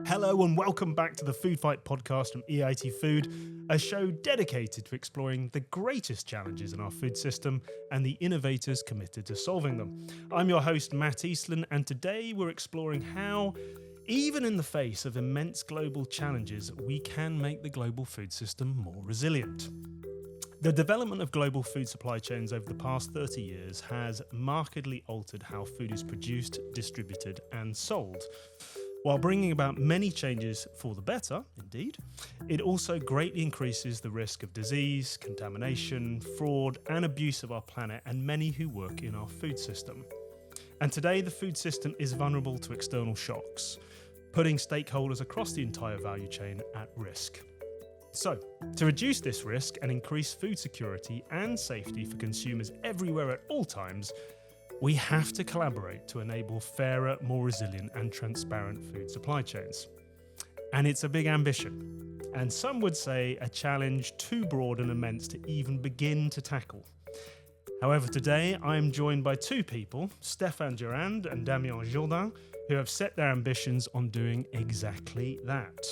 Hello and welcome back to the Food Fight podcast from EIT Food, a show dedicated to exploring the greatest challenges in our food system and the innovators committed to solving them. I'm your host, Matt Eastland, and today we're exploring how, even in the face of immense global challenges, we can make the global food system more resilient. The development of global food supply chains over the past 30 years has markedly altered how food is produced, distributed, and sold. While bringing about many changes for the better, indeed, it also greatly increases the risk of disease, contamination, fraud, and abuse of our planet and many who work in our food system. And today, the food system is vulnerable to external shocks, putting stakeholders across the entire value chain at risk. So, to reduce this risk and increase food security and safety for consumers everywhere at all times, we have to collaborate to enable fairer, more resilient and transparent food supply chains. And it's a big ambition, and some would say a challenge too broad and immense to even begin to tackle. However, today I am joined by two people, Stéphane Durand and Damien, Jourdain, who have set their ambitions on doing exactly that.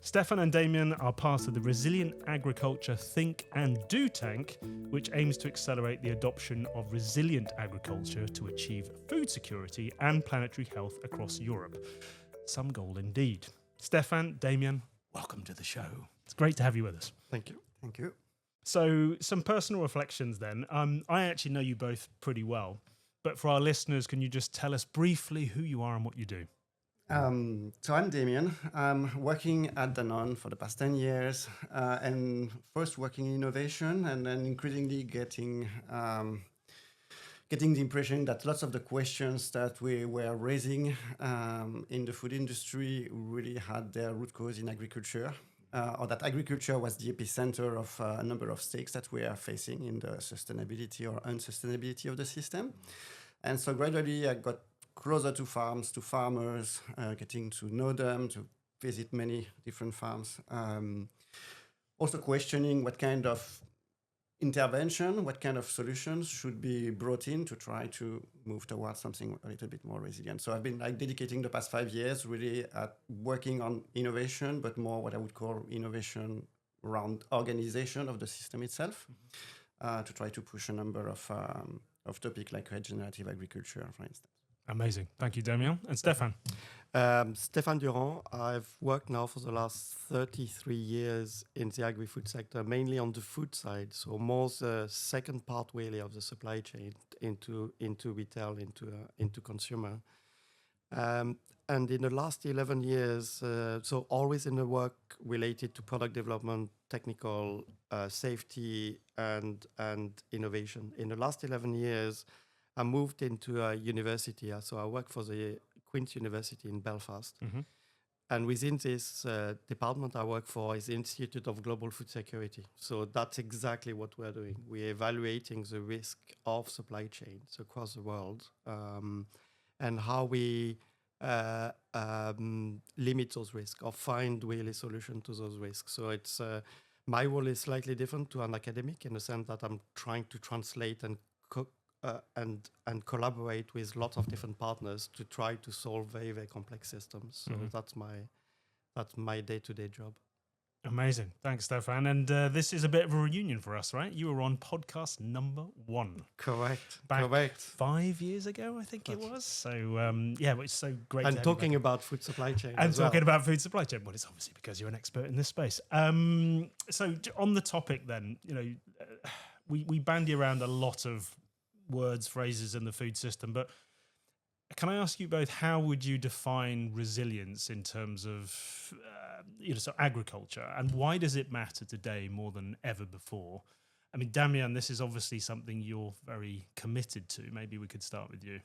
Stéphane and Damien are part of the Resilient Agriculture Think and Do Tank, which aims to accelerate the adoption of resilient agriculture to achieve food security and planetary health across Europe. Some goal indeed. Stéphane, Damien, welcome to the show. It's great to have you with us. Thank you. Thank you. So, some personal reflections then. I actually know you both pretty well, but for our listeners, can you just tell us briefly who you are and what you do? So I'm Damien. I'm working at Durand for the past 10 years, and first working in innovation, and then increasingly getting the impression that lots of the questions that we were raising in the food industry really had their root cause in agriculture, or that agriculture was the epicenter of a number of stakes that we are facing in the sustainability or unsustainability of the system. And so gradually I got closer to farms, to farmers, getting to know them, to visit many different farms. Also questioning what kind of intervention, what kind of solutions should be brought in to try to move towards something a little bit more resilient. So I've been dedicating the past 5 years really at working on innovation, but more what I would call innovation around organization of the system itself, to try to push a number of topics like regenerative agriculture, for instance. Amazing. Thank you, Damien. And Stéphane? Stéphane Durand. I've worked now for the last 33 years in the agri-food sector, mainly on the food side, so more the second part really of the supply chain into retail, into consumer. And in the last 11 years, so always in the work related to product development, technical safety and innovation. In the last 11 years, I moved into a university, so I work for the Queen's University in Belfast. Mm-hmm. And within this department I work for is the Institute of Global Food Security. So that's exactly what we're doing. We're evaluating the risk of supply chains across the world, and how we limit those risks or find really solution to those risks. So it's my role is slightly different to an academic in the sense that I'm trying to translate and and collaborate with lots of different partners to try to solve very, very complex systems. So that's my day-to-day job. Amazing. Thanks, Stéphane. And this is a bit of a reunion for us, right? You were on podcast number 1. Correct. Back 5 years ago, I think it was. So, it's so great and talking about food supply chain. And talking about food supply chain. Well, it's obviously because you're an expert in this space. So on the topic then, we bandy around a lot of words, phrases in the food system, but can I ask you both, how would you define resilience in terms of so agriculture, and why does it matter today more than ever before? I mean, Damien, this is obviously something you're very committed to. Maybe we could start with you.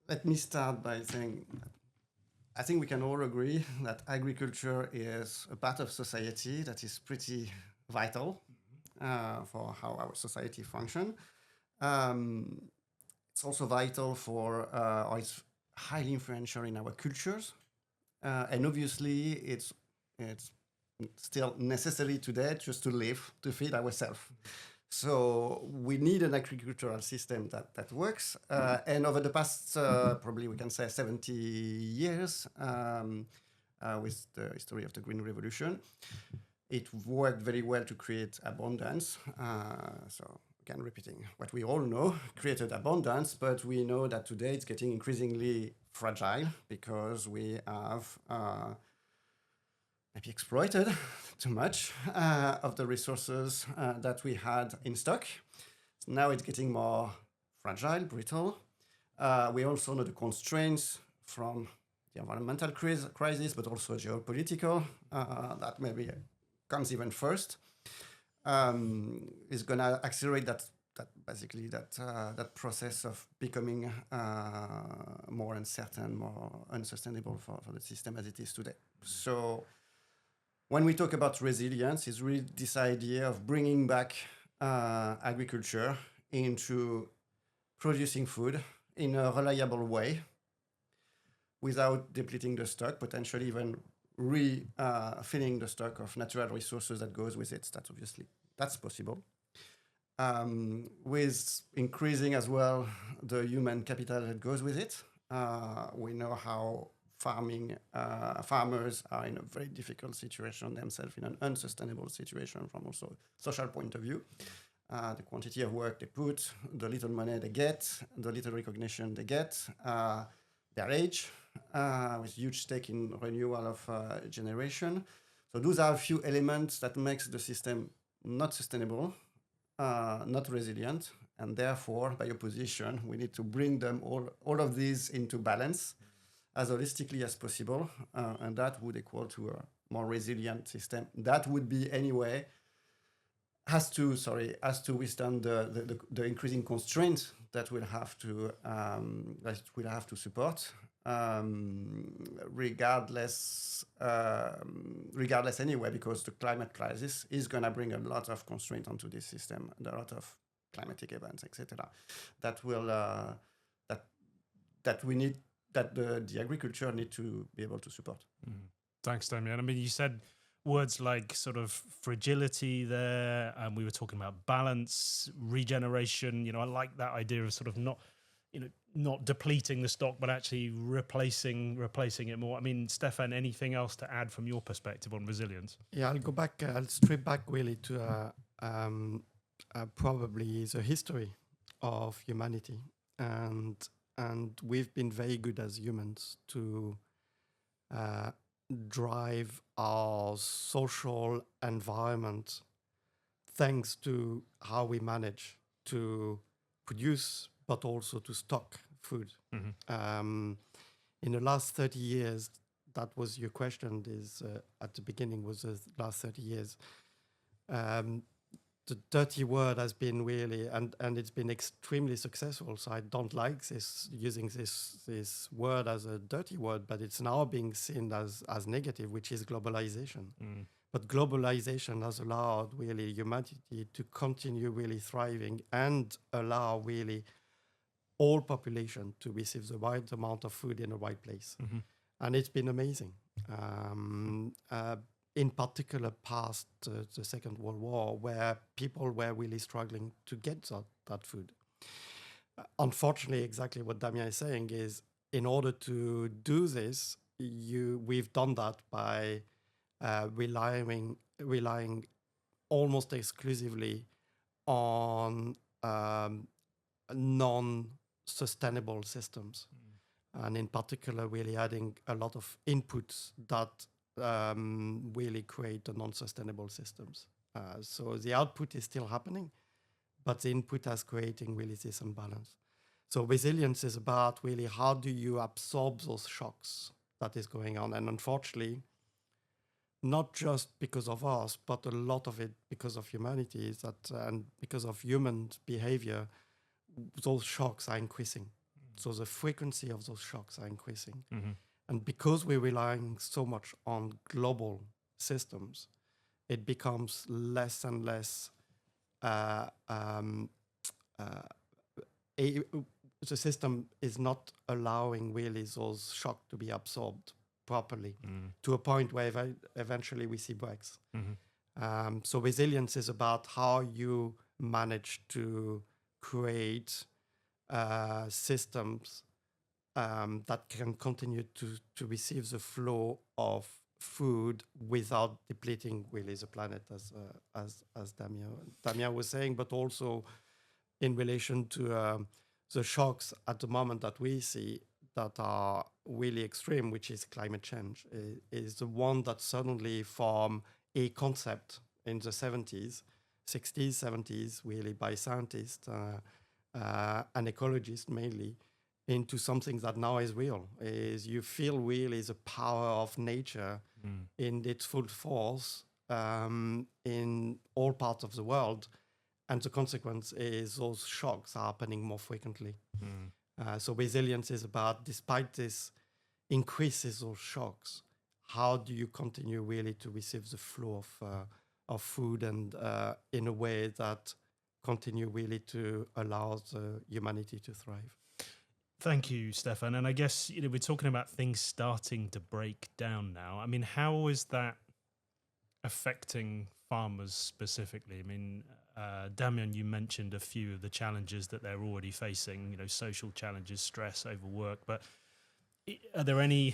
Let me start by saying I think we can all agree that agriculture is a part of society that is pretty vital for how our society function. It's also vital for, or it's highly influential in our cultures. And obviously it's still necessary today just to live, to feed ourselves. So we need an agricultural system that works. And over the past, probably we can say 70 years, with the history of the Green Revolution, it worked very well to create abundance. So again, repeating what we all know, created abundance, but we know that today it's getting increasingly fragile because we have maybe exploited too much of the resources that we had in stock. So now it's getting more fragile, brittle. We also know the constraints from the environmental crisis, but also geopolitical, that maybe comes even first, is going to accelerate that process of becoming more uncertain, more unsustainable for the system as it is today. So when we talk about resilience, it's really this idea of bringing back agriculture into producing food in a reliable way without depleting the stock, potentially even refilling the stock of natural resources that goes with it. That's possible. With increasing as well the human capital that goes with it. We know how farmers are in a very difficult situation themselves, in an unsustainable situation from also social point of view. The quantity of work they put, the little money they get, the little recognition they get, their age, with huge stake in renewal of generation. So those are a few elements that makes the system not sustainable, not resilient, and therefore, by opposition, we need to bring them all of these into balance as holistically as possible, and that would equal to a more resilient system. That would be anyway has to withstand the increasing constraints that we'll have to support, regardless anyway, because the climate crisis is going to bring a lot of constraint onto this system, and a lot of climatic events, etc. That will the agriculture need to be able to support. Thanks, Damien. I mean, you said words like sort of fragility there, and we were talking about balance, regeneration. I like that idea of sort of not depleting the stock, but actually replacing it more. I mean, Stéphane, anything else to add from your perspective on resilience? Yeah, I'll strip back really to probably the history of humanity, and we've been very good as humans to drive our social environment thanks to how we manage to produce but also to stock food. In the last 30 years, that was your question, is at the beginning was the last 30 years. The dirty word has been really, and it's been extremely successful. So I don't like using this word as a dirty word, but it's now being seen as negative, which is globalization. But globalization has allowed really humanity to continue really thriving and allow really all population to receive the right amount of food in the right place. And it's been amazing. In particular past the Second World War, where people were really struggling to get that food. Unfortunately, exactly what Damien is saying is, in order to do this, we've done that by relying almost exclusively on non-sustainable systems. And in particular, really adding a lot of inputs that really create the non-sustainable systems. So the output is still happening, but the input has creating really this imbalance. So resilience is about really how do you absorb those shocks that is going on. And unfortunately, not just because of us, but a lot of it because of humanity is that, and because of human behavior, those shocks are increasing. So the frequency of those shocks are increasing. And because we're relying so much on global systems, it becomes less and less. The system is not allowing really those shocks to be absorbed properly to a point where eventually we see breaks. So resilience is about how you manage to create systems that can continue to receive the flow of food without depleting really the planet, as Damien was saying, but also in relation to the shocks at the moment that we see that are really extreme, which is climate change, is the one that suddenly from a concept in the 60s, 70s, really by scientists and ecologists mainly, into something that now is real. Is you feel really the power of nature in its full force in all parts of the world, and the consequence is those shocks are happening more frequently. So resilience is about, despite this increases those shocks, how do you continue really to receive the flow of food and in a way that continue really to allow humanity to thrive? Thank you, Stéphane. And I guess, we're talking about things starting to break down now. I mean, how is that affecting farmers specifically? I mean, Damien, you mentioned a few of the challenges that they're already facing, social challenges, stress, overwork. But are there any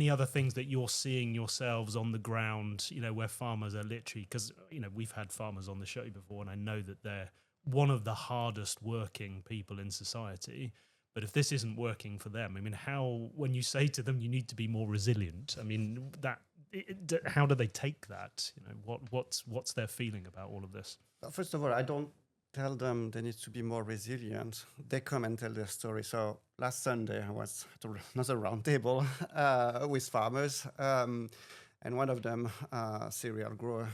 other things that you're seeing yourselves on the ground, where farmers are literally, because, we've had farmers on the show before, and I know that they're one of the hardest working people in society. But if this isn't working for them, I mean, when you say to them, you need to be more resilient, I mean, how do they take that? What's their feeling about all of this? First of all, I don't tell them they need to be more resilient. They come and tell their story. So last Sunday, I was at another roundtable with farmers, and one of them, cereal grower,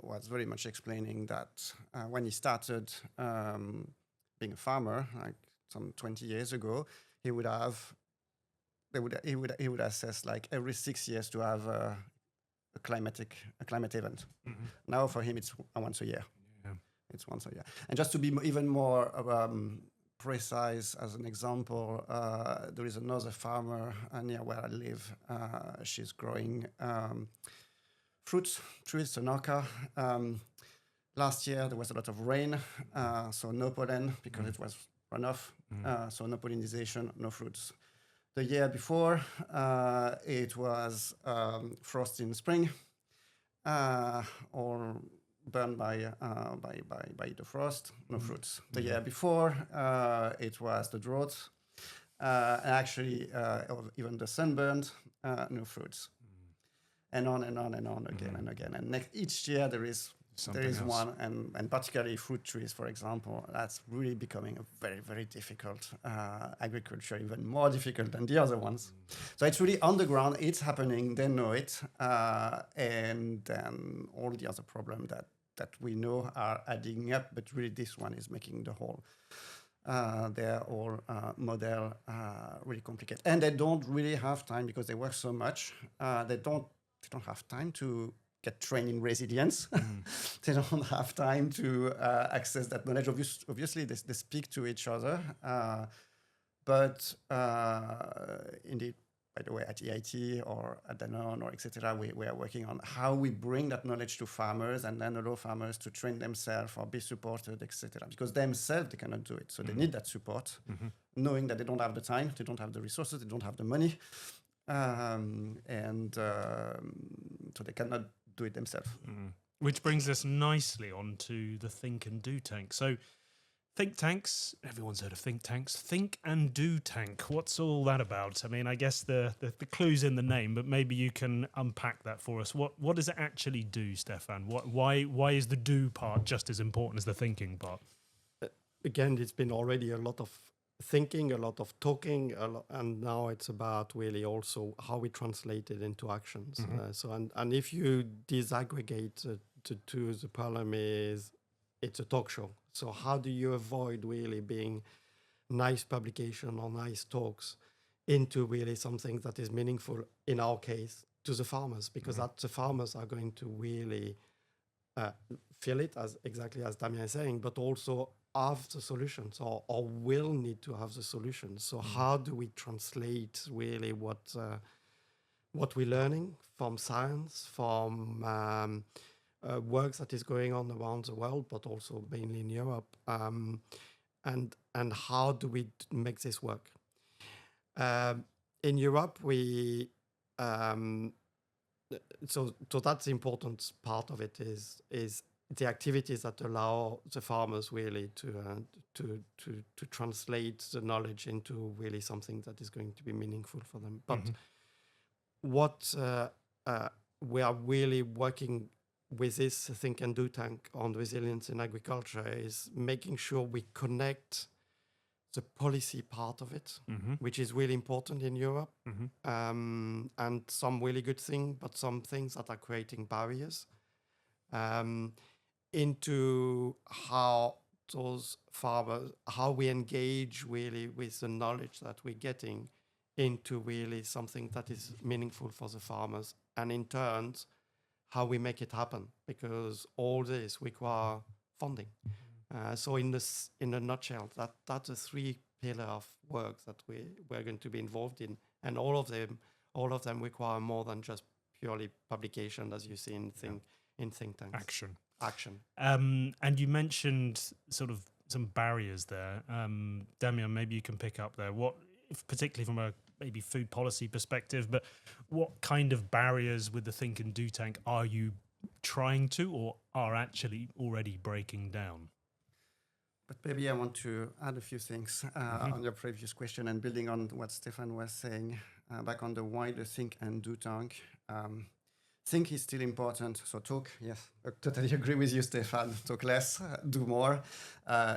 was very much explaining that when he started being a farmer, like some 20 years ago, he would assess like every 6 years to have a climate event. Now for him it's once a year. It's once a year. And just to be even more precise, as an example, there is another farmer near where I live. She's growing fruits trees, Sonoka. Last year there was a lot of rain, so no pollen because it was runoff, so no pollinization, no fruits. The year before, it was frost in spring, or burned by the frost, no fruits. The year before, it was the drought, and actually even the sunburned, no fruits, and on and on and on again and again. And each year there is one, and particularly fruit trees, for example, that's really becoming a very, very difficult agriculture, even more difficult than the other ones. So it's really on the ground, it's happening, they know it, and then all the other problems that we know are adding up, but really this one is making the whole their whole model really complicated. And they don't really have time, because they work so much, they don't have time to get trained in resilience. They don't have time to access that knowledge. Obviously, they speak to each other. But indeed, by the way, at EIT or at Danone or etc., we are working on how we bring that knowledge to farmers and then allow farmers to train themselves or be supported, etc. Because themselves, they cannot do it. So they need that support, knowing that they don't have the time, they don't have the resources, they don't have the money. So they cannot do it themselves. Which brings us nicely onto the think and do tank. So think tanks, everyone's heard of think tanks. Think and do tank, what's all that about? I mean, I guess the clue's in the name, but maybe you can unpack that for us. What does it actually do, Stéphane? Why is the do part just as important as the thinking part? Again, it's been already a lot of thinking, a lot of talking, and now it's about really also how we translate it into actions. And if you disaggregate the problem is it's a talk show. So how do you avoid really being nice publication or nice talks into really something that is meaningful, in our case, to the farmers, because that the farmers are going to really feel it, as exactly as Damien is saying, but also have the solutions or will need to have the solutions. So how do we translate really what we're learning from science, from work that is going on around the world, but also mainly in Europe. And how do we make this work? In Europe, we so that's the important part of it is the activities that allow the farmers really to translate the knowledge into really something that is going to be meaningful for them. But what we are really working with this Think and Do tank on resilience in agriculture is making sure we connect the policy part of it, which is really important in Europe, and some really good things, but some things that are creating barriers, into how those farmers, how we engage really with the knowledge that we're getting into really something that is meaningful for the farmers, and in turn, how we make it happen, because all this require funding. So in a nutshell, that's the three pillars of work that we're going to be involved in, and all of them require more than just purely publication, as you see in think tanks. Action. And you mentioned sort of some barriers there. Damien, maybe you can pick up there. What, particularly from a maybe food policy perspective, but what kind of barriers with the Think and Do tank are you trying to or are actually already breaking down? But maybe I want to add a few things on your previous question, and building on what Stéphane was saying back on the wider Think and Do tank. Think is still important. So talk, yes, I totally agree with you, Stéphane. Talk less, do more.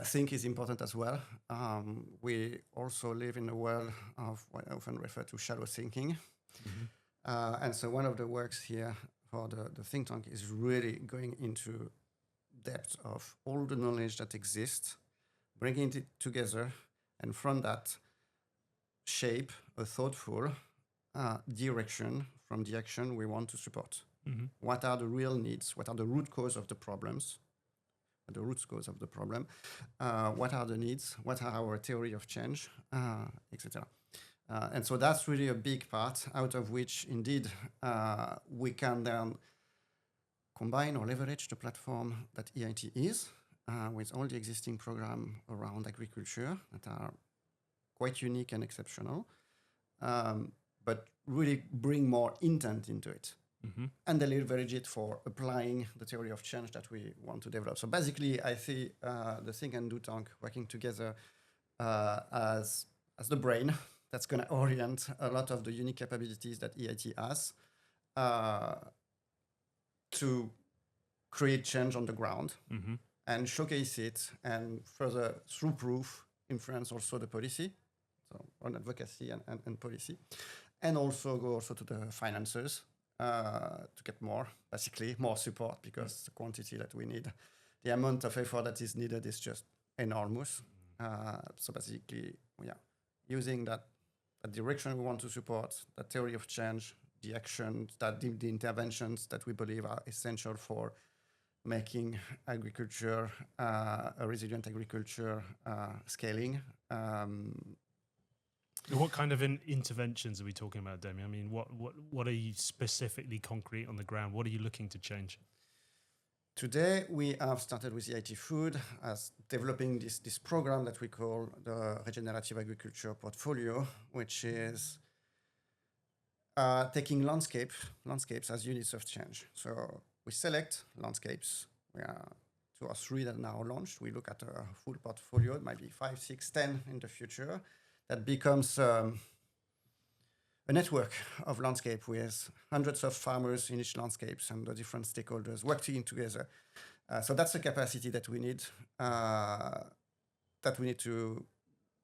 Think is important as well. We also live in a world of what I often refer to shallow thinking. And so one of the works here for the think tank is really going into depth of all the knowledge that exists, bringing it together, and from that, shape a thoughtful direction from the action we want to support. What are the real needs? What are the root cause of the problems? The root cause of the problem. What are the needs? What are our theory of change, etc. And so that's really a big part, out of which indeed we can then combine or leverage the platform that EIT is with all the existing programs around agriculture that are quite unique and exceptional, but really bring more intent into it and then leverage it for applying the theory of change that we want to develop. So basically, I see the Think and Do tank working together as the brain that's going to orient a lot of the unique capabilities that EIT has to create change on the ground and showcase it, and further through proof influence also the policy, so on advocacy and policy, and also go also to the financiers to get more support, because the quantity that we need, the amount of effort that is needed is just enormous. So basically, using that direction we want to support, that theory of change, the action, the interventions that we believe are essential for making agriculture a resilient agriculture scaling. What kind of interventions are we talking about, Damien? I mean, what are you specifically concrete on the ground? What are you looking to change? Today, we have started with EIT Food as developing this program that we call the Regenerative Agriculture Portfolio, which is taking landscapes as units of change. So we select landscapes. We are 2 or 3 that are now launched. We look at a full portfolio. It might be 5, 6, 10 in the future. That becomes a network of landscape with hundreds of farmers in each landscapes and the different stakeholders working together. So that's the capacity that we need to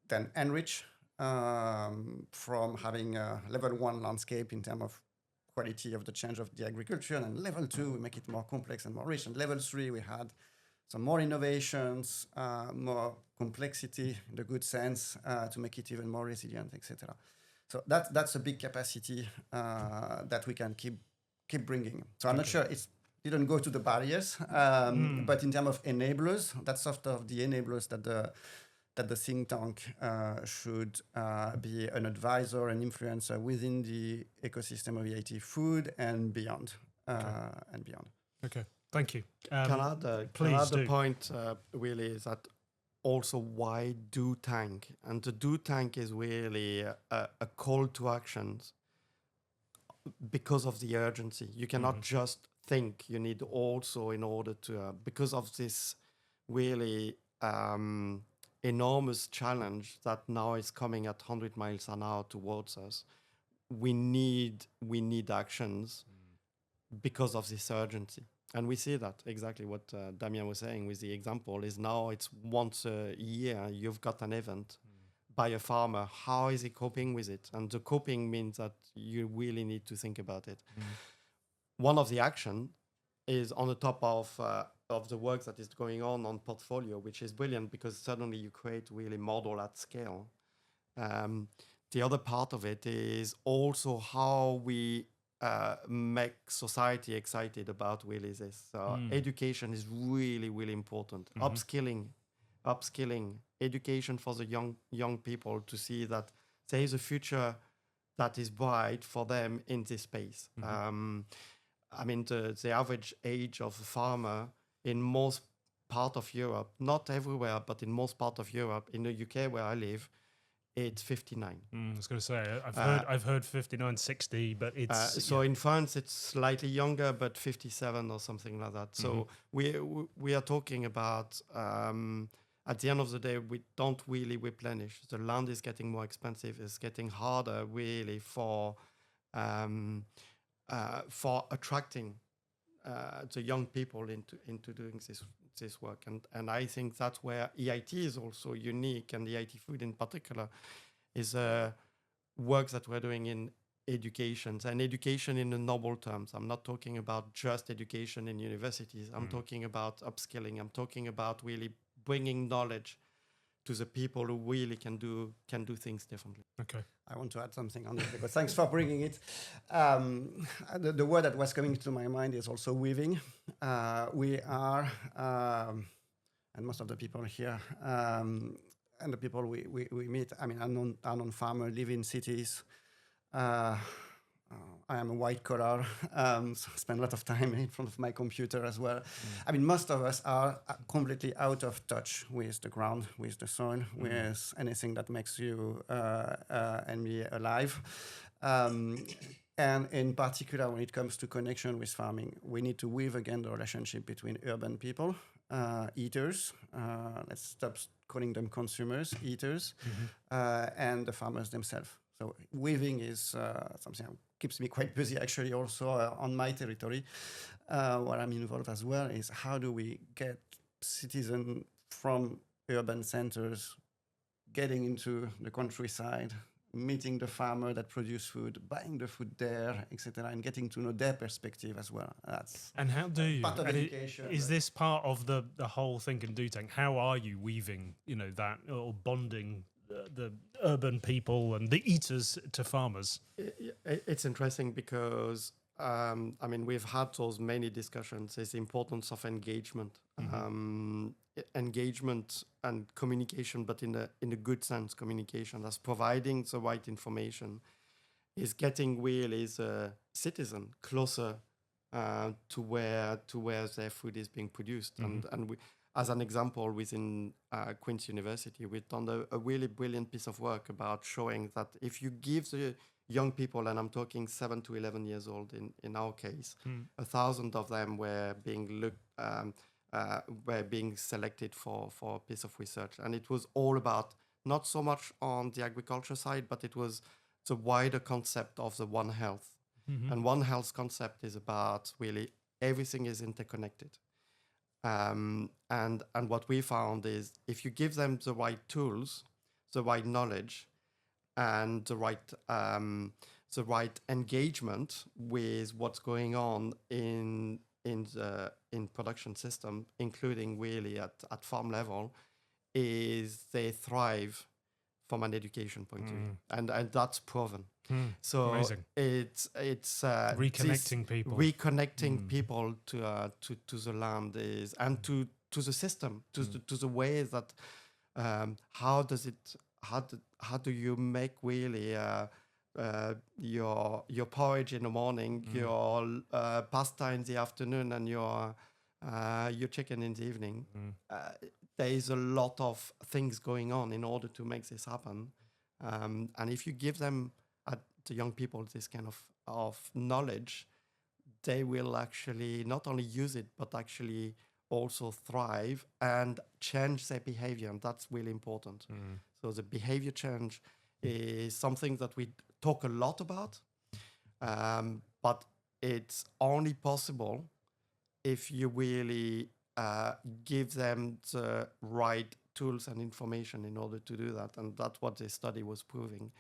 then enrich from having a level 1 landscape in terms of quality of the change of the agriculture, and level 2 we make it more complex and more rich, and level 3 we had some more innovations, more complexity in the good sense, to make it even more resilient, etc. So that's a big capacity that we can keep bringing. So I'm not sure it didn't go to the barriers, but in terms of enablers, that's sort of the enablers that the think tank should be an advisor and influencer within the ecosystem of EIT Food and beyond. Okay. Thank you. Can I add, please the do. point really is that also why do tank? And the do tank is really a call to actions because of the urgency. You cannot just think, you need also in order to, because of this really enormous challenge that now is coming at 100 miles an hour towards us, we need actions because of this urgency. And we see that exactly what Damien was saying with the example is now it's once a year you've got an event by a farmer. How is he coping with it? And the coping means that you really need to think about it. One of the action is on the top of the work that is going on portfolio, which is brilliant because suddenly you create really model at scale. The other part of it is also how we make society excited about really this. Education is really, really important. Upskilling, education for the young people to see that there is a future that is bright for them in this space. I mean, the average age of a farmer in most part of Europe, not everywhere, but in most part of Europe, in the UK where I live, it's 59. I was going to say, I've heard 59, 60, but it's... so in France, it's slightly younger, but 57 or something like that. So we are talking about, at the end of the day, we don't really replenish. The land is getting more expensive. It's getting harder, really, for attracting the young people into doing this work. And I think that's where EIT is also unique, and EIT Food in particular is work that we're doing in education, and education in the noble terms. I'm not talking about just education in universities. I'm talking about upskilling. I'm talking about really bringing knowledge to the people who really can do things differently. Okay. I want to add something on it because thanks for bringing it. The word that was coming to my mind is also weaving. We are, and most of the people here, and the people we meet, I mean, are non-farmer, live in cities. I am a white collar, so I spend a lot of time in front of my computer as well. I mean, most of us are completely out of touch with the ground, with the soil, with anything that makes you and me alive. And in particular, when it comes to connection with farming, we need to weave again the relationship between urban people, eaters, let's stop calling them consumers, eaters, and the farmers themselves. So weaving is something that keeps me quite busy actually also on my territory. What I'm involved as well is how do we get citizens from urban centers getting into the countryside, meeting the farmer that produce food, buying the food there, etc., and getting to know their perspective as well. That's and how do you? part of education. Is this part of the whole think and do tank? How are you weaving, that or bonding the urban people and the eaters to farmers? It's interesting because I mean, we've had those many discussions. Is the importance of engagement, engagement and communication, but in a good sense, communication as providing the right information, is getting really the citizen closer to where their food is being produced. And we, as an example, within Queen's University, we've done a really brilliant piece of work about showing that if you give the young people, and I'm talking 7 to 11 years old in our case, 1,000 of them were being were being selected for a piece of research. And it was all about not so much on the agriculture side, but it was the wider concept of the One Health. And One Health concept is about really everything is interconnected. And what we found is if you give them the right tools, the right knowledge, and the right engagement with what's going on in production system, including really at farm level, is they thrive from an education point of view, and that's proven. So amazing. it's reconnecting people, people to the land is, and to the system, to the way that how do you make really your porridge in the morning, your pasta in the afternoon, and your your chicken in the evening. There is a lot of things going on in order to make this happen. And if you give them, the young people, this kind of knowledge, they will actually not only use it, but actually also thrive and change their behavior. And that's really important. So the behavior change is something that we talk a lot about, but it's only possible if you really give them the right tools and information in order to do that. And that's what this study was proving.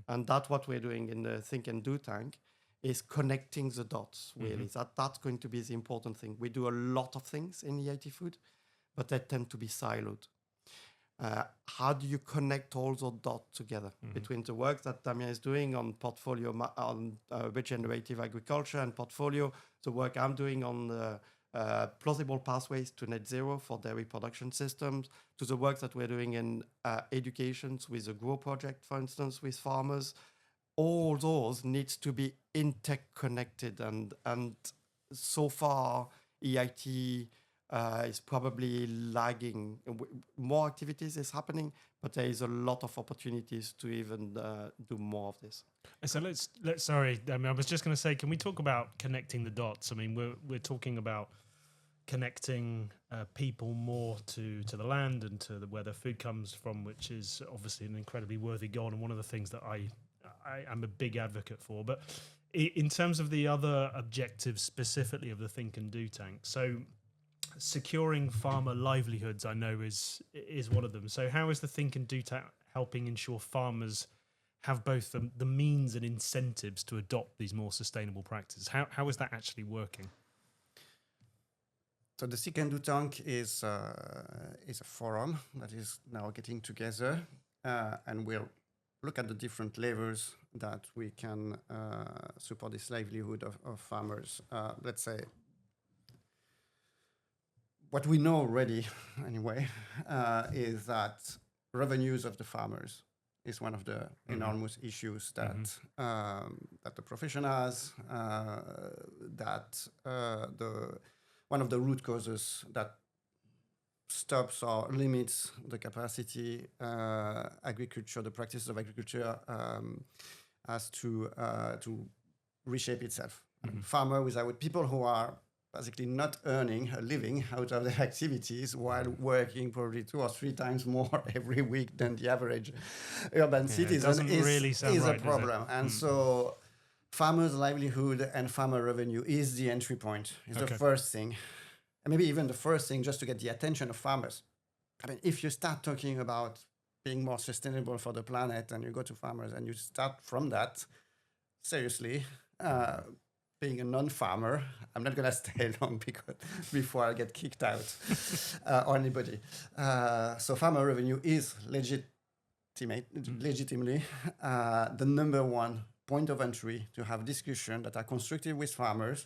And that's what we're doing in the Think and Do tank, is connecting the dots, really. That's going to be the important thing. We do a lot of things in EIT Food, but they tend to be siloed. How do you connect all those dots together between the work that Damien is doing on portfolio, on regenerative agriculture and portfolio, the work I'm doing on plausible pathways to net zero for dairy production systems, to the work that we're doing in education with the Grow project, for instance, with farmers. All those needs to be interconnected, and so far EIT is probably lagging. More activities is happening, but there is a lot of opportunities to even do more of this. So let's sorry, I mean, I was just going to say, can we talk about connecting the dots? I mean, we're talking about connecting people more to the land and to where the food comes from, which is obviously an incredibly worthy goal, and one of the things that I am a big advocate for. But in terms of the other objectives specifically of the Think and Do tank, so securing farmer livelihoods, I know, is one of them. So how is the Think and Do tank helping ensure farmers have both the means and incentives to adopt these more sustainable practices? How is that actually working? So the Think and Do tank is a forum that is now getting together, and we'll look at the different levers that we can support this livelihood of farmers. Let's say what we know already, anyway, is that revenues of the farmers is one of the enormous issues that that the profession has. One of the root causes that stops or limits the capacity agriculture, the practices of agriculture, has to reshape itself. Farmer without people who are basically not earning a living out of their activities while working probably 2 or 3 times more every week than the average urban citizen is right, a problem. And so farmers' livelihood and farmer revenue is the entry point, is the first thing. And maybe even the first thing just to get the attention of farmers. I mean, if you start talking about being more sustainable for the planet and you go to farmers and you start from that, seriously, being a non-farmer, I'm not going to stay long before I get kicked out or anybody. So farmer revenue is legitimately the number one point of entry to have discussion that are constructive with farmers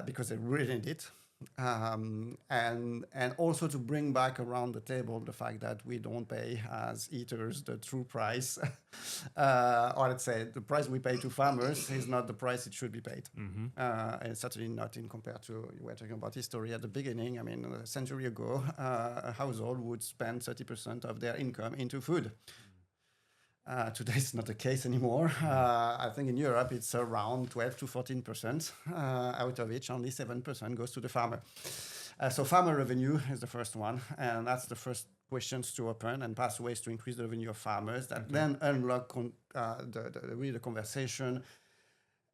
because they really need it. And also to bring back around the table the fact that we don't pay as eaters the true price, or let's say the price we pay to farmers is not the price it should be paid. And certainly not in compared to, we were talking about history at the beginning. I mean, a century ago, a household would spend 30% of their income into food. Today it's not the case anymore. I think in Europe it's around 12 to 14%, out of which only 7% goes to the farmer. So farmer revenue is the first one, and that's the first questions to open and pathways to increase the revenue of farmers that then unlock the conversation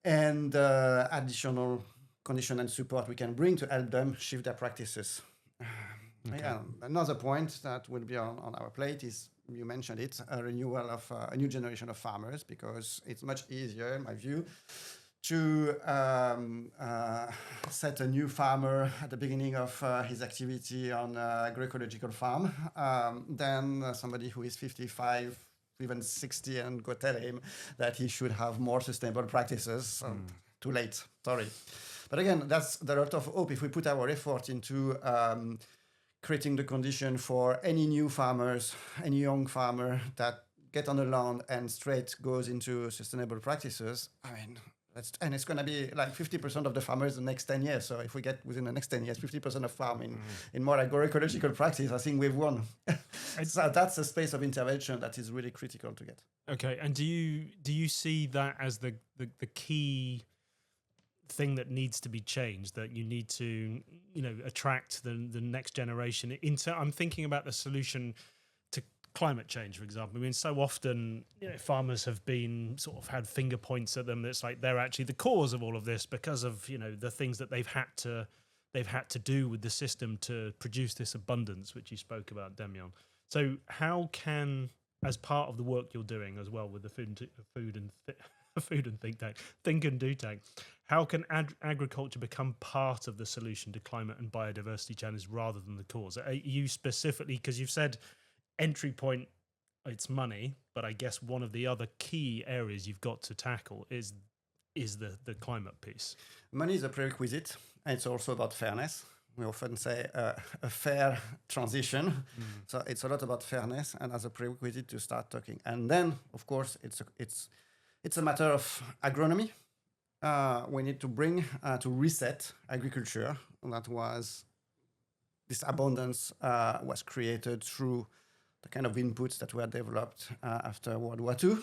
and additional condition and support we can bring to help them shift their practices. Another point that will be on our plate is, you mentioned it, a renewal of a new generation of farmers, because it's much easier, in my view, to set a new farmer at the beginning of his activity on an agroecological farm than somebody who is 55, even 60, and go tell him that he should have more sustainable practices. Too late, sorry. But again, that's the lot of hope if we put our effort into creating the condition for any new farmers, any young farmer that get on the land and straight goes into sustainable practices. I mean, And it's going to be like 50% of the farmers the next 10 years. So if we get within the next 10 years, 50% of farm in more agroecological practice, I think we've won. So that's a space of intervention that is really critical to get. Okay. And do you see that as the key thing that needs to be changed, that you need to, attract the next generation into? I'm thinking about the solution to climate change, for example. I mean, so often farmers have been sort of had finger points at them. It's like they're actually the cause of all of this because of the things that they've had to do with the system to produce this abundance, which you spoke about, Damien. So how can, as part of the work you're doing as well with the food and think and do tank, how can agriculture become part of the solution to climate and biodiversity challenges rather than the cause? Are you specifically, because you've said entry point, it's money, but I guess one of the other key areas you've got to tackle is the climate piece. Money is a prerequisite, and it's also about fairness. We often say a fair transition. So it's a lot about fairness, and as a prerequisite to start talking. And then, of course, it's a matter of agronomy. We need to bring to reset agriculture. That was this abundance was created through the kind of inputs that were developed after World War II.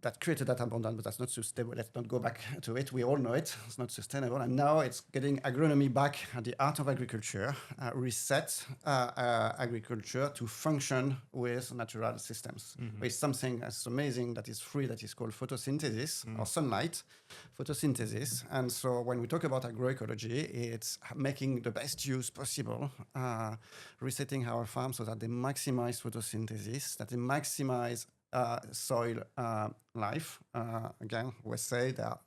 That created that abundance, but that's not sustainable. Let's not go back to it. We all know it. It's not sustainable. And now it's getting agronomy back at the heart of agriculture, reset agriculture to function with natural systems. With something that's amazing that is free, that is called photosynthesis or sunlight, photosynthesis. And so when we talk about agroecology, it's making the best use possible, resetting our farms so that they maximize photosynthesis, that they maximize soil life. Again, we say there are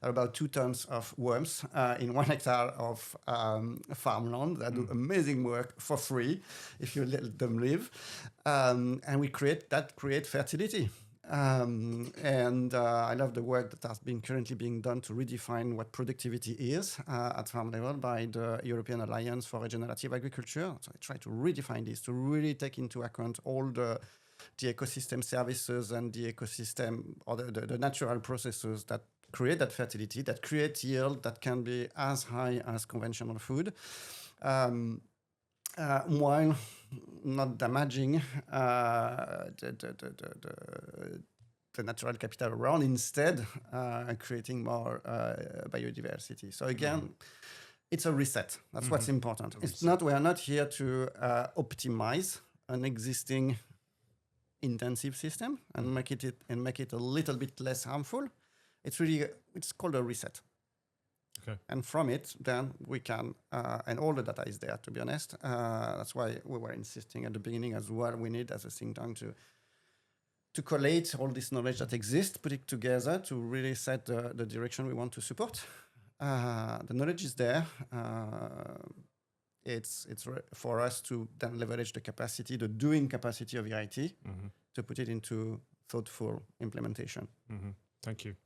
about 2 tons of worms in 1 hectare of farmland that do amazing work for free if you let them live. And we create fertility. And I love the work that has been currently being done to redefine what productivity is at farm level by the European Alliance for Regenerative Agriculture. So I try to redefine this, to really take into account all the ecosystem services and the ecosystem or the natural processes that create that fertility, that create yield that can be as high as conventional food, while not damaging the natural capital around, instead creating more biodiversity. So again, it's a reset. That's what's important. We are not here to optimize an existing intensive system and make it a little bit less harmful. It's called a reset. Okay. And from it, then we can, and all the data is there, to be honest. That's why we were insisting at the beginning as well. We need, as a think tank, to collate all this knowledge that exists, put it together to really set the direction we want to support. The knowledge is there. It's for us to then leverage the capacity, the doing capacity of EIT, to put it into thoughtful implementation. Thank you.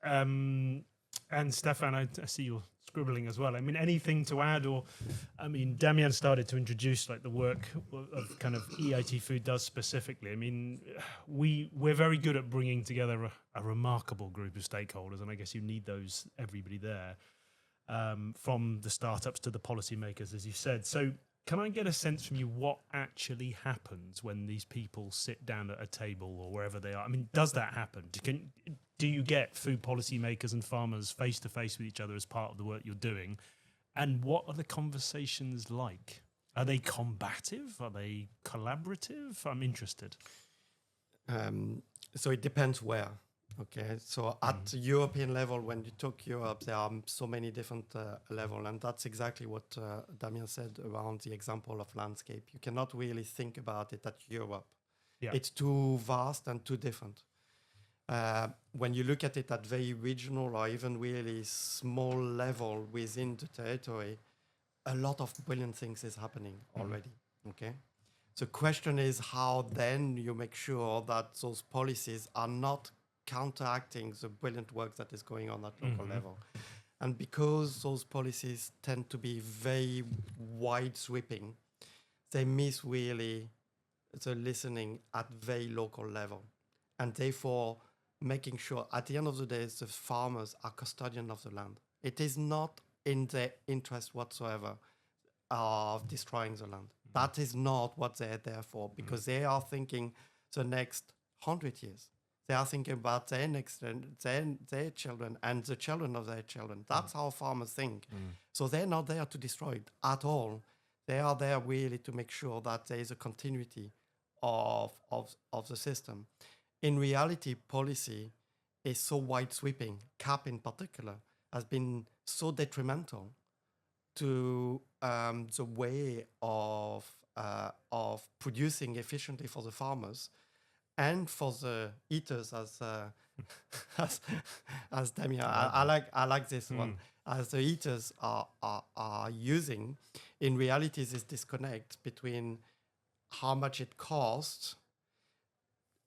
And Stéphane, I see you're scribbling as well. I mean, anything to add? Or, I mean, Damien started to introduce like the work of kind of EIT Food does specifically. I mean, we're very good at bringing together a remarkable group of stakeholders, and I guess you need everybody there. From the startups to the policymakers, as you said. So can I get a sense from you what actually happens when these people sit down at a table or wherever they are? I mean, does that happen? Do you get food policymakers and farmers face to face with each other as part of the work you're doing? And what are the conversations like? Are they combative? Are they collaborative? I'm interested. So it depends where. Okay, so at the European level, when you talk Europe, there are so many different levels, and that's exactly what Damien said around the example of landscape. You cannot really think about it at Europe. Yeah. It's too vast and too different. When you look at it at very regional or even really small level within the territory, a lot of brilliant things is happening already, okay? The question is how then you make sure that those policies are not counteracting the brilliant work that is going on at local level. And because those policies tend to be very wide sweeping, they miss really the listening at very local level. And therefore, making sure at the end of the day, the farmers are custodian of the land. It is not in their interest whatsoever of destroying the land. That is not what they're there for, because they are thinking the next 100 years. They are thinking about their next, their children and the children of their children. That's how farmers think. So they're not there to destroy it at all. They are there really to make sure that there is a continuity of the system. In reality, policy is so wide sweeping. CAP in particular has been so detrimental to the way of producing efficiently for the farmers and for the eaters, as Damien. I like this one. As the eaters are using, in reality, this disconnect between how much it costs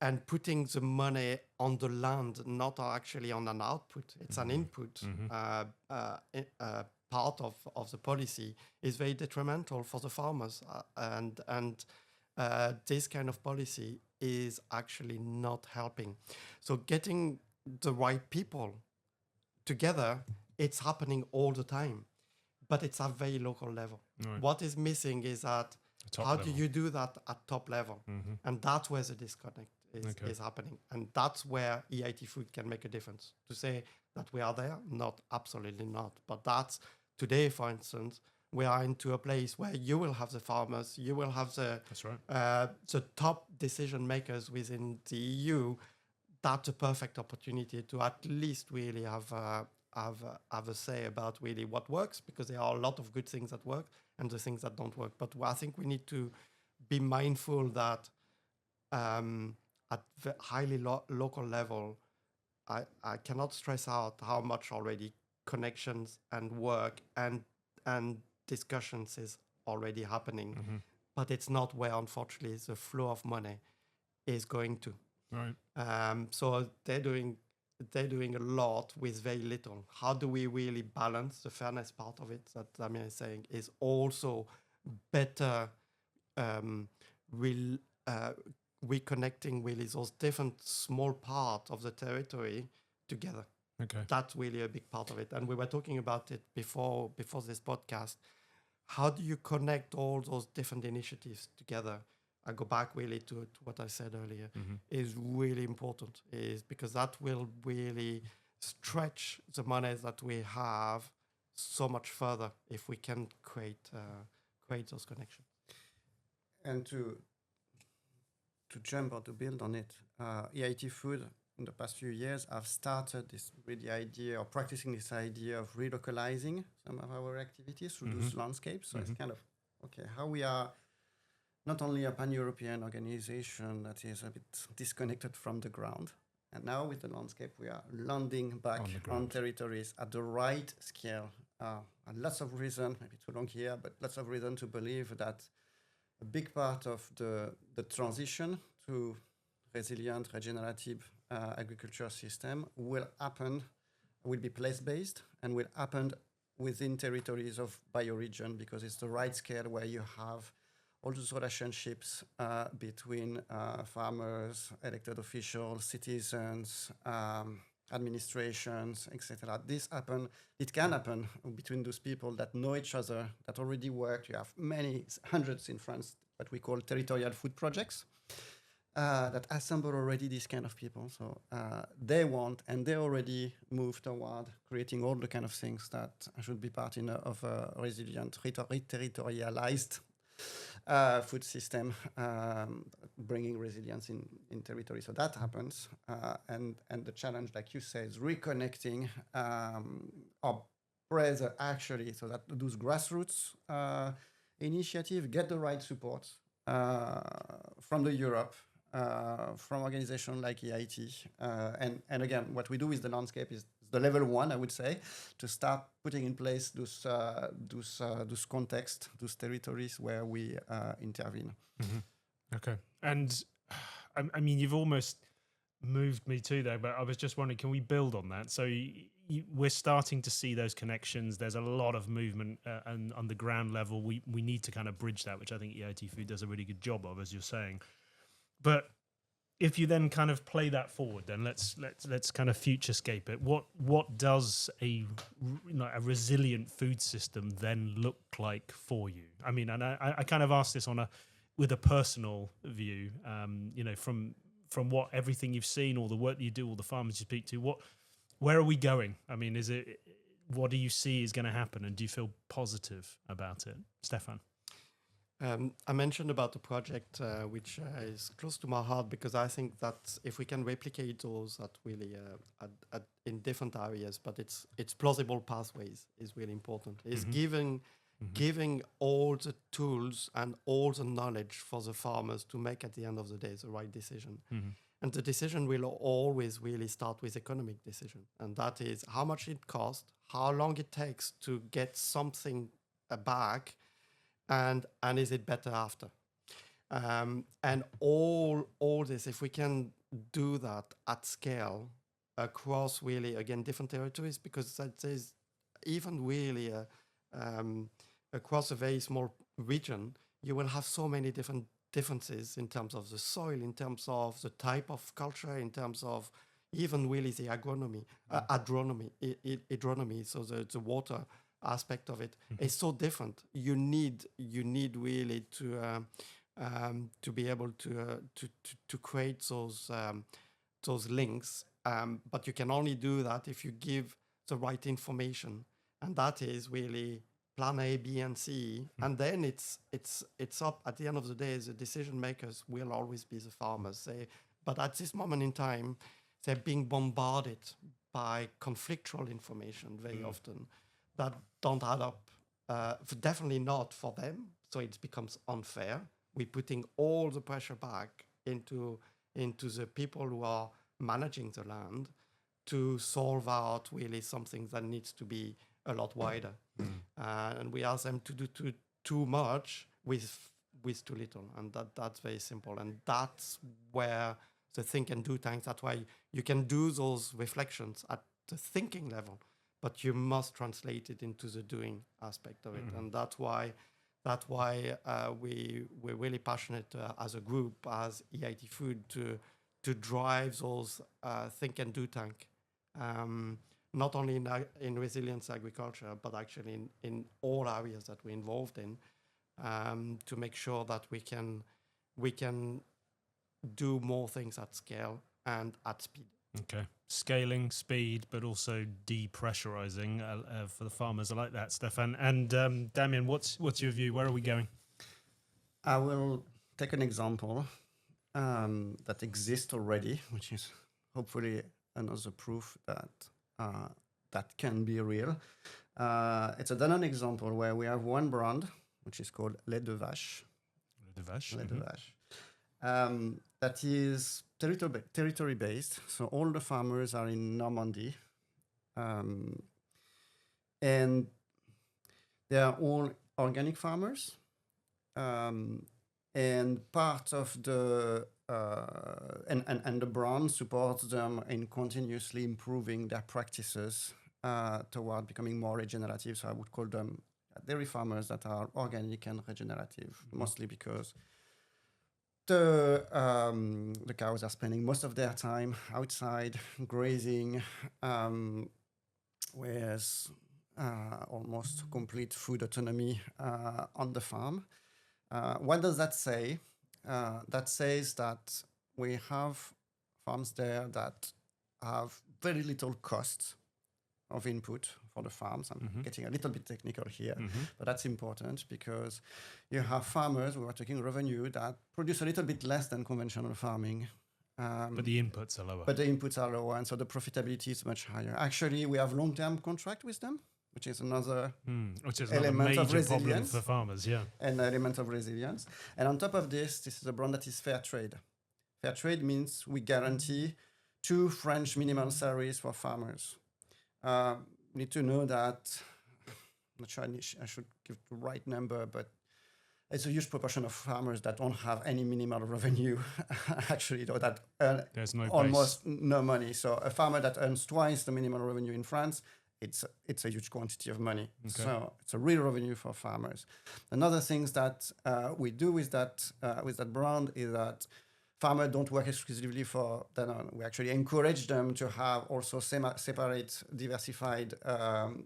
and putting the money on the land, not actually on an output. It's an input. Part of the policy is very detrimental for the farmers, and this kind of policy is actually not helping. So getting the right people together, it's happening all the time, but it's at very local level. Right. What is missing is that how do you do that at top level? And that's where the disconnect is happening. And that's where EIT Food can make a difference. To say that we are there, not, absolutely not. But that's today, for instance, we are into a place where you will have the farmers, you will have the top decision makers within the EU. That's a perfect opportunity to at least really have a say about really what works, because there are a lot of good things that work and the things that don't work. But I think we need to be mindful that at the highly local level, I cannot stress out how much already connections and work and discussions is already happening. But it's not where, unfortunately, the flow of money is going to. Right. So they're doing a lot with very little. How do we really balance the fairness part of it that Damien is saying is also better reconnecting really those different small parts of the territory together. Okay. That's really a big part of it. And we were talking about it before this podcast. How do you connect all those different initiatives together? I go back really to what I said earlier, is really important, is because that will really stretch the monies that we have so much further if we can create those connections. And to jump or to build on it, EIT Food in the past few years have started this really idea or practicing this idea of relocalizing some of our activities through those landscapes. So it's kind of, how we are not only a pan-European organization that is a bit disconnected from the ground, and now with the landscape, we are landing back on territories at the right scale. And lots of reason, maybe too long here, but lots of reason to believe that a big part of the transition to resilient, regenerative agriculture system will be place-based and will happen within territories of bioregion, because it's the right scale where you have all those relationships between farmers, elected officials, citizens, administrations, etc. It can happen between those people that know each other, that already work. You have many hundreds in France, what we call territorial food projects, that assemble already these kind of people. So they want, and they already move toward creating all the kind of things that should be part of a resilient, territorialized food system, bringing resilience in territory. So that happens. And the challenge, like you said, is reconnecting our presence actually, so that those grassroots initiatives get the right support from the Europe, from organizations like EIT. And again, what we do with the landscape is the level one, I would say, to start putting in place those contexts, those territories where we intervene. Okay. And I mean, you've almost moved me to there, but I was just wondering, can we build on that? So we're starting to see those connections. There's a lot of movement and on the ground level. We need to kind of bridge that, which I think EIT Food does a really good job of, as you're saying. But if you then kind of play that forward, then let's kind of futurescape it. What does a resilient food system then look like for you? I mean, and I kind of asked this with a personal view. From what everything you've seen, all the work that you do, all the farmers you speak to, where are we going? I mean, what do you see is going to happen, and do you feel positive about it, Stéphane? I mentioned about the project, which is close to my heart, because I think that if we can replicate those at really in different areas, but it's plausible pathways is really important. Is giving all the tools and all the knowledge for the farmers to make at the end of the day the right decision. And the decision will always really start with economic decision, and that is how much it costs, how long it takes to get something back, and is it better after? And all this, if we can do that at scale across really, again, different territories, because that is even really across a very small region, you will have so many differences in terms of the soil, in terms of the type of culture, in terms of even really the hydronomy, so the water aspect of it is so different. You need really to be able to create those links, but you can only do that if you give the right information, and that is really plan A, B, and C, and then it's up at the end of the day. The decision makers will always be the farmers. But at this moment in time, they're being bombarded by conflictual information very often that don't add up. Definitely not for them. So it becomes unfair. We're putting all the pressure back into the people who are managing the land to solve out really something that needs to be a lot wider. And we ask them to do too much with too little. And that's very simple. And that's where the think and do tanks, that's why you can do those reflections at the thinking level, but you must translate it into the doing aspect of it. And that's why we're really passionate as a group, as EIT Food, to drive those think and do tank, not only in resilience agriculture, but actually in all areas that we're involved in, to make sure that we can do more things at scale and at speed. Okay. Scaling, speed, but also depressurizing for the farmers. I like that, Stéphane. And Damien, what's your view? Where are we going? I will take an example that exists already, which is hopefully another proof that that can be real. It's a Danone example where we have one brand, which is called Lait de Vache. Lait de Vache. That is territory-based, so all the farmers are in Normandy, and they are all organic farmers, and part of the and the brand supports them in continuously improving their practices toward becoming more regenerative. So I would call them dairy farmers that are organic and regenerative, mostly because the cows are spending most of their time outside grazing, with almost complete food autonomy on the farm. What does that say? That says that we have farms there that have very little cost of input for the farms. I'm getting a little bit technical here, but that's important because you have farmers, we were talking revenue, that produce a little bit less than conventional farming. But the inputs are lower. But the inputs are lower, and so the profitability is much higher. Actually, we have long-term contract with them, which is another element of resilience problem for farmers, an element of resilience. And on top of this is a brand that is fair trade. Fair trade means we guarantee 2 French minimum salaries for farmers. Need to know that, I'm not sure I should give the right number, but it's a huge proportion of farmers that don't have any minimal revenue, actually, or that earn almost no money. So a farmer that earns twice the minimal revenue in France, it's a huge quantity of money. Okay. So it's a real revenue for farmers. Another things that we do with that brand is that farmers don't work exclusively for Danone. We actually encourage them to have also separate, diversified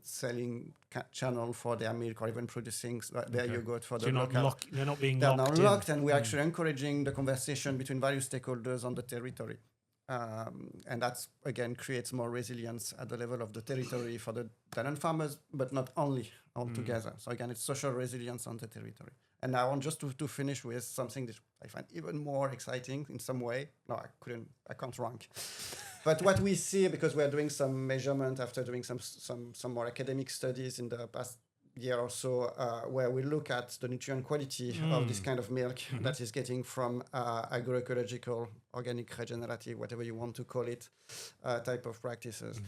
selling channel for their milk or even producing their yogurt for the local. They're not being They're locked not locked, and we're Mm. actually encouraging the conversation between various stakeholders on the territory. And that's, again, creates more resilience at the level of the territory for the Danone farmers, but not only altogether. So again, it's social resilience on the territory. And I want just to finish with something that I find even more exciting in some way. No, I can't rank. But what we see, because we're doing some measurement after doing some more academic studies in the past year or so, where we look at the nutrient quality of this kind of milk that is getting from agroecological, organic, regenerative, whatever you want to call it, type of practices.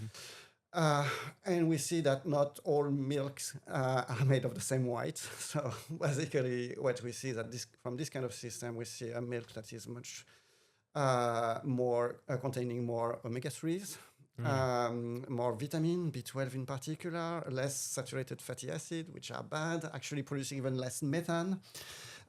And we see that not all milks are made of the same white. So basically what we see is that from this kind of system, we see a milk that is much more containing more omega-3s, more vitamin, B12 in particular, less saturated fatty acid, which are bad, actually producing even less methane.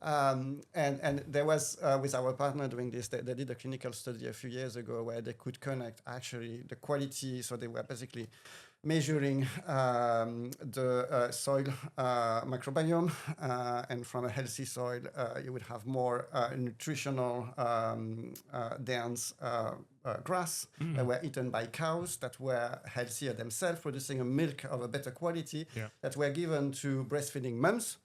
And there was, with our partner doing this, they did a clinical study a few years ago where they could connect actually the quality. So they were basically measuring the soil microbiome, and from a healthy soil, you would have more nutritional dense grass that were eaten by cows that were healthier themselves, producing a milk of a better quality that were given to breastfeeding moms.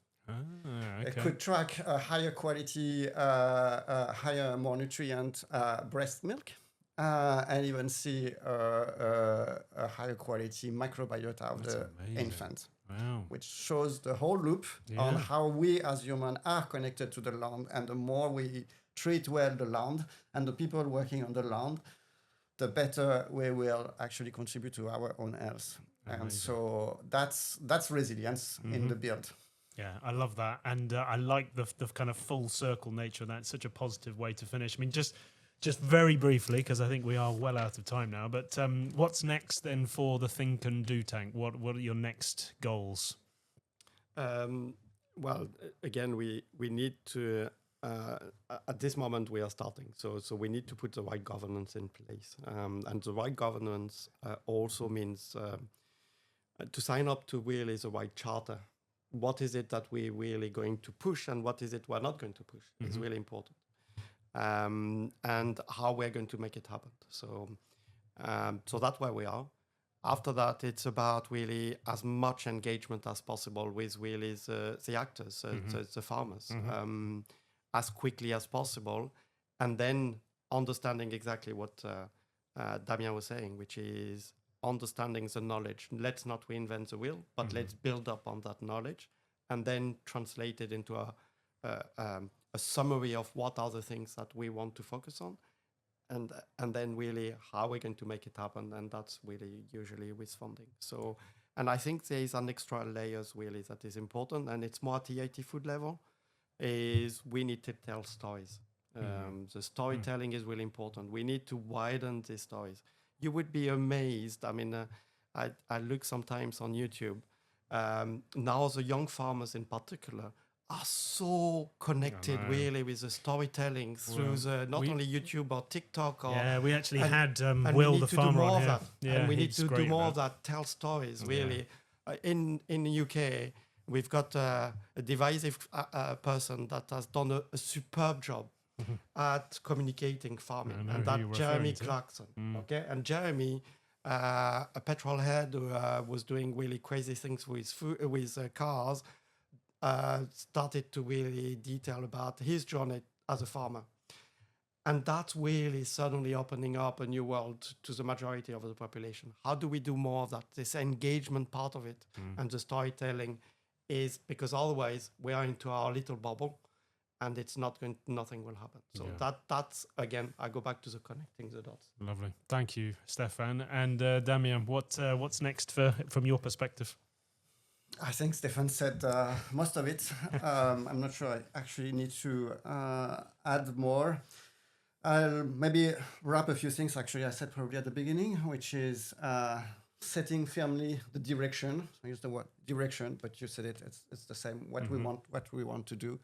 It could track a higher quality, higher, more nutrient breast milk, and even see a higher quality microbiota of the infant. Wow. Which shows the whole loop on how we as humans are connected to the land, and the more we treat well the land and the people working on the land, the better we will actually contribute to our own health. Amazing. And so that's resilience in the build. Yeah, I love that. And I like the kind of full circle nature of that. It's such a positive way to finish. I mean, just very briefly, because I think we are well out of time now, but what's next then for the Think and Do tank? What are your next goals? Well, again, we need to, at this moment we are starting. So we need to put the right governance in place. And the right governance also means to sign up to really the right charter. What is it that we're really going to push and what is it we're not going to push? It's really important. And how we're going to make it happen. So that's where we are. After that, it's about really as much engagement as possible with really the actors, the farmers, as quickly as possible. And then understanding exactly what Damien was saying, which is understanding the knowledge. Let's not reinvent the wheel, but let's build up on that knowledge and then translate it into a summary of what are the things that we want to focus on, and then really how we're going to make it happen. And that's really usually with funding. So, and I think there is an extra layers really that is important, and it's more at the EIT food level, is we need to tell stories. The storytelling is really important. We need to widen the stories. You would be amazed. I mean, I look sometimes on YouTube. Now the young farmers in particular are so connected really with the storytelling through not only YouTube or TikTok. We actually had Will the farmer on here. And we need to do more of that, tell stories really. In the UK, we've got a divisive person that has done a superb job at communicating farming, and that's Jeremy Clarkson. Okay, and Jeremy, a petrol head who was doing really crazy things with cars, started to really detail about his journey as a farmer. And that's really suddenly opening up a new world to the majority of the population. How do we do more of that? This engagement part of it and the storytelling is, because otherwise we are into our little bubble and it's nothing will happen. So that's, again, I go back to the connecting the dots. Lovely. Thank you, Stéphane. And Damien, what's next from your perspective? I think Stéphane said most of it. I'm not sure I actually need to add more. I'll maybe wrap a few things, actually, I said probably at the beginning, which is setting firmly the direction. I use the word direction, but you said it's the same, what we want to do.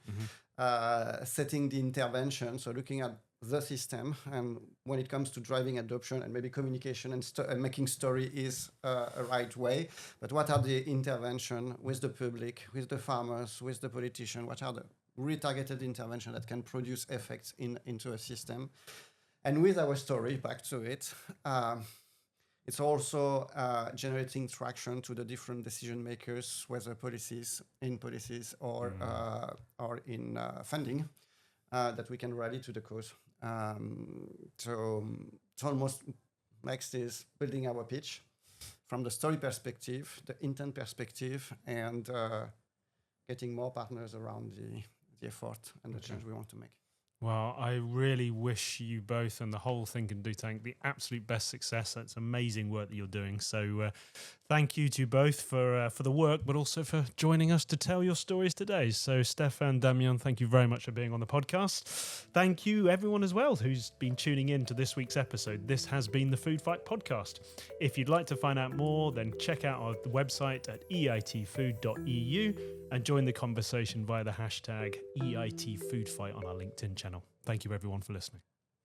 Setting the intervention, so looking at the system, and when it comes to driving adoption and maybe communication and making story is a right way, but what are the intervention with the public, with the farmers, with the politician? What are the retargeted intervention that can produce effects into a system? And with our story, back to it, it's also generating traction to the different decision makers, whether policies or in funding, that we can rally to the cause. So it's almost next is building our pitch from the story perspective, the intent perspective, and getting more partners around the effort and the change we want to make. Well, I really wish you both and the whole Think and Do Tank the absolute best success. That's amazing work that you're doing. So thank you to both for the work, but also for joining us to tell your stories today. So Stéphane, Damien, thank you very much for being on the podcast. Thank you everyone as well who's been tuning in to this week's episode. This has been the Food Fight podcast. If you'd like to find out more, then check out our website at eitfood.eu and join the conversation via the hashtag EITFoodFight on our LinkedIn channel. Thank you everyone for listening.